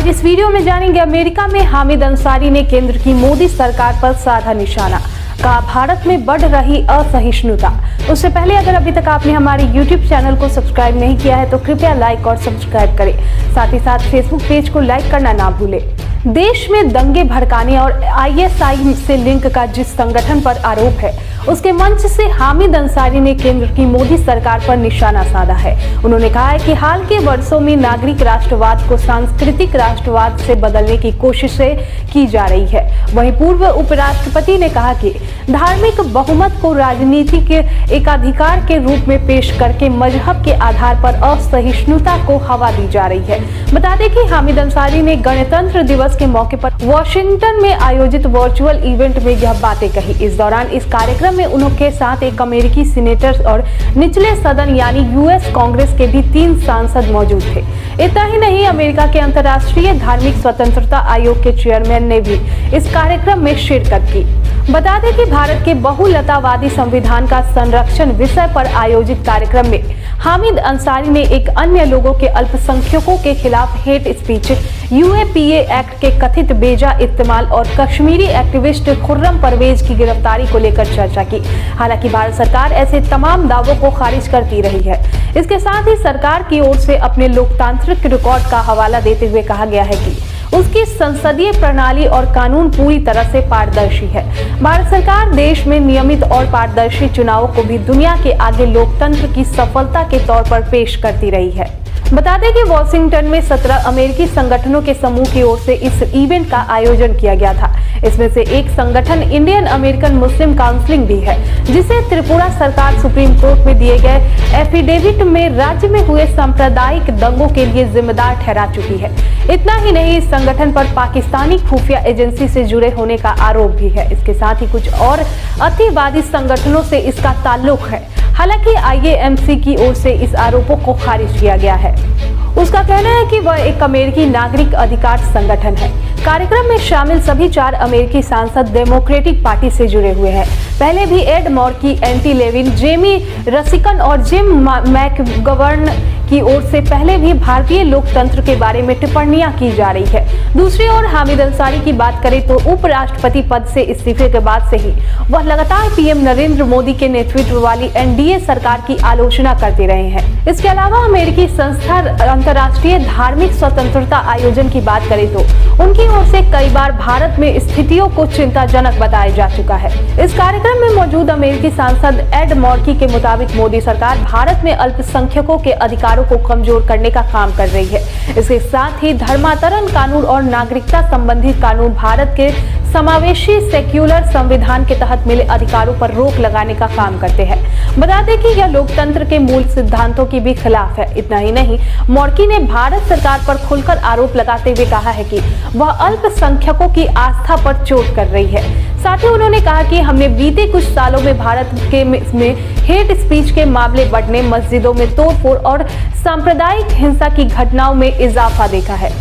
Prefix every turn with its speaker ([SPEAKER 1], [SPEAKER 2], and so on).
[SPEAKER 1] इस वीडियो में जानेंगे अमेरिका में हामिद अंसारी ने केंद्र की मोदी सरकार पर साधा निशाना, कहा भारत में बढ़ रही असहिष्णुता। उससे पहले अगर अभी तक आपने हमारे YouTube चैनल को सब्सक्राइब नहीं किया है तो कृपया लाइक और सब्सक्राइब करें। साथ ही साथ फेसबुक पेज को लाइक करना ना भूलें। देश में दंगे भड़काने और ISI से लिंक का जिस संगठन पर आरोप है, उसके मंच से हामिद अंसारी ने केंद्र की मोदी सरकार पर निशाना साधा है। उन्होंने कहा है कि हाल के वर्षों में नागरिक राष्ट्रवाद को सांस्कृतिक राष्ट्रवाद से बदलने की कोशिशें की जा रही है। वहीं पूर्व उपराष्ट्रपति ने कहा कि धार्मिक बहुमत को राजनीति के एकाधिकार के रूप में पेश करके मजहब के आधार पर असहिष्णुता को हवा दी जा रही है। बता दें कि हामिद अंसारी ने गणतंत्र दिवस के मौके पर वॉशिंगटन में आयोजित वर्चुअल इवेंट में यह बातें कही। इस दौरान इस कार्यक्रम में उनके साथ एक अमेरिकी सीनेटर और निचले सदन यानी US कांग्रेस के भी 3 सांसद मौजूद थे। इतना ही नहीं, अमेरिका के अंतर्राष्ट्रीय धार्मिक स्वतंत्रता आयोग के चेयरमैन ने भी इस कार्यक्रम में शिरकत की। बता दें कि भारत के बहुलतावादी संविधान का संरक्षण विषय पर आयोजित कार्यक्रम में हामिद अंसारी ने एक अन्य लोगों के अल्पसंख्यकों के खिलाफ हेट स्पीच, UAPA एक्ट के कथित बेजा इस्तेमाल और कश्मीरी एक्टिविस्ट खुर्रम परवेज की गिरफ्तारी को लेकर चर्चा की। हालांकि भारत सरकार ऐसे तमाम दावों को खारिज करती रही है। इसके साथ ही सरकार की ओर से अपने लोकतांत्रिक रिकॉर्ड का हवाला देते हुए कहा गया है कि उसकी संसदीय प्रणाली और कानून पूरी तरह से पारदर्शी है। भारत सरकार देश में नियमित और पारदर्शी चुनावों को भी दुनिया के आगे लोकतंत्र की सफलता के तौर पर पेश करती रही है। बता दें कि वॉशिंगटन में 17 अमेरिकी संगठनों के समूह की ओर से इस इवेंट का आयोजन किया गया था। इसमें से एक संगठन इंडियन अमेरिकन मुस्लिम काउंसिल भी है, जिसे त्रिपुरा सरकार सुप्रीम कोर्ट में दिए गए एफिडेविट में राज्य में हुए सांप्रदायिक दंगों के लिए जिम्मेदार ठहरा चुकी है। इतना ही नहीं, इस संगठन पर पाकिस्तानी खुफिया एजेंसी से जुड़े होने का आरोप भी है। इसके साथ ही कुछ और अतिवादी संगठनों से इसका ताल्लुक है। हालांकि IAMC की ओर से इस आरोपों को खारिज किया गया है। उसका कहना है कि वह एक अमेरिकी नागरिक अधिकार संगठन है। कार्यक्रम में शामिल सभी 4 अमेरिकी सांसद डेमोक्रेटिक पार्टी से जुड़े हुए हैं। पहले भी एड मॉर्की, एंटी लेविन, जेमी रसिकन और जिम मैकगवर्न की ओर से पहले भी भारतीय लोकतंत्र के बारे में टिप्पणियां की जा रही है। दूसरी ओर हामिद अंसारी की बात करें तो उपराष्ट्रपति पद से इस्तीफे के बाद से ही वह लगातार PM नरेंद्र मोदी के नेतृत्व वाली NDA सरकार की आलोचना करते रहे हैं। इसके अलावा अमेरिकी संस्था अंतर्राष्ट्रीय धार्मिक स्वतंत्रता आयोजन की बात करें तो उनकी ओर से कई बार भारत में स्थितियों को चिंताजनक बताया जा चुका है। इस कार्यक्रम में मौजूद अमेरिकी सांसद एड मॉर्की के मुताबिक मोदी सरकार भारत में अल्पसंख्यकों के अधिकारों को कमजोर करने का काम कर रही है। इसके साथ ही धर्मांतरण कानून और नागरिकता संबंधी कानून भारत के समावेशी सेक्युलर संविधान के तहत मिले अधिकारों पर रोक लगाने का काम करते हैं। बता दें कि यह लोकतंत्र के मूल सिद्धांतों की भी खिलाफ है। इतना ही नहीं, मॉर्की ने भारत सरकार पर खुलकर आरोप लगाते हुए कहा है कि वह अल्पसंख्यकों की आस्था पर चोट कर रही है। साथ ही उन्होंने कहा कि हमने बीते कुछ सालों में भारत में हेट स्पीच के मामले बढ़ने, मस्जिदों में तोड़फोड़ और सांप्रदायिक हिंसा की घटनाओं में इजाफा देखा है।